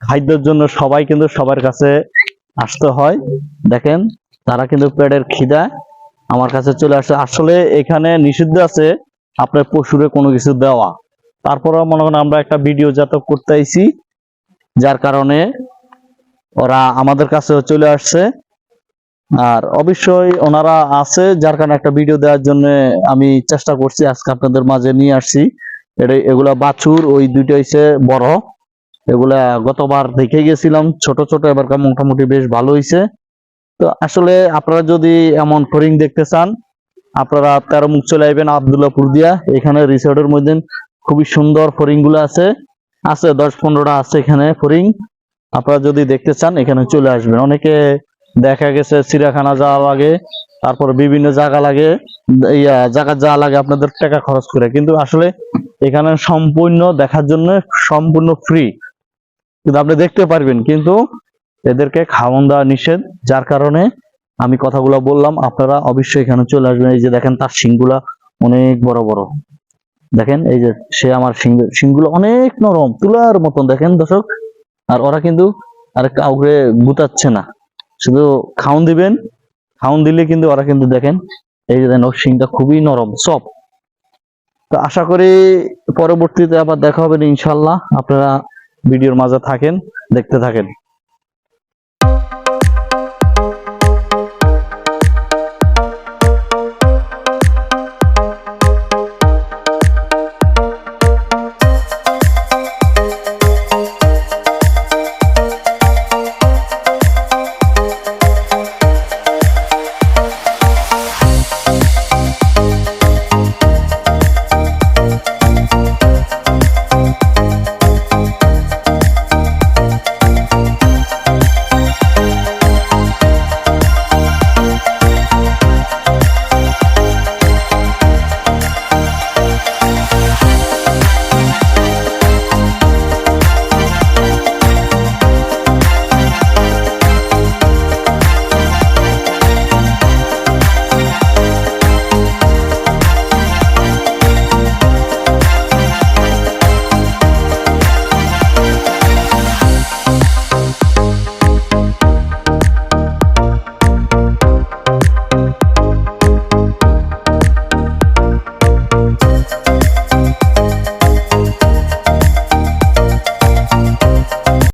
খাদ্যের জন্য সবাই কিন্তু সবার কাছে আসতে হয়। দেখেন তারা কিন্তু পেটের খিদায় আমার কাছে চলে আসে। আসলে এখানে নিষিদ্ধ আছে আপনার পশুরে কোনো কিছু দেওয়া, তারপরেও মনে করেন আমরা একটা ভিডিও যাতে করতে আইছি, যার কারণে ওরা আমাদের কাছে চলে আসছে। আর অবশ্যই ওনারা আছে, যার কারণে একটা ভিডিও দেওয়ার জন্য আমি চেষ্টা করছি, আজকে আপনাদের মাঝে নিয়ে আসছি। এগুলা বাছুর, ওই দুইটা হইছে বড়। এগুলা গতবার দেখে গেছিলাম ছোট ছোট, এবারকার মোটামুটি বেশ ভালো হইছে। তো আসলে আপনারা যদি এমন ফড়িং দেখতে চান, আপনারা 13 মুখ চলে আসবেন আব্দুল্লাহপুর দিয়া। এখানে রিসোর্টের মধ্যে খুবই সুন্দর ফড়িং গুলো আছে 10-15টা আছে এখানে ফড়িং। আপনারা যদি দেখতে চান এখানে চলে আসবেন। অনেকে দেখা গেছে চিড়িয়াখানা যাওয়া লাগে, তারপর বিভিন্ন জায়গা লাগে, জায়গা যাওয়া লাগে আপনাদের টাকা খরচ করে, কিন্তু আসলে এখানে সম্পূর্ণ দেখার জন্য সম্পূর্ণ ফ্রি, কিন্তু আপনি দেখতে পারবেন, কিন্তু এদেরকে খাওয়ান দেওয়া নিষেধ। যার কারণে আমি কথাগুলো বললাম, আপনারা অবশ্যই এখানে চলে আসবেন। এই যে দেখেন তার শিংগুলা অনেক বড় বড়, দেখেন এই যে সে আমার শিংগুলো অনেক নরম তুলার মতন, দেখেন দর্শক। আর ওরা কিন্তু আর কাউকে গুতাচ্ছে না, শুধু খাওন দিবেন, খাওন দিলে কিন্তু ওরা কিন্তু দেখেন এই যে ওর শিংটা খুবই নরম সফট। তো আশা করি পরবর্তীতে আবার দেখা হবে ইনশাল্লাহ। আপনারা ভিডিওর মাঝে থাকেন, দেখতে থাকেন।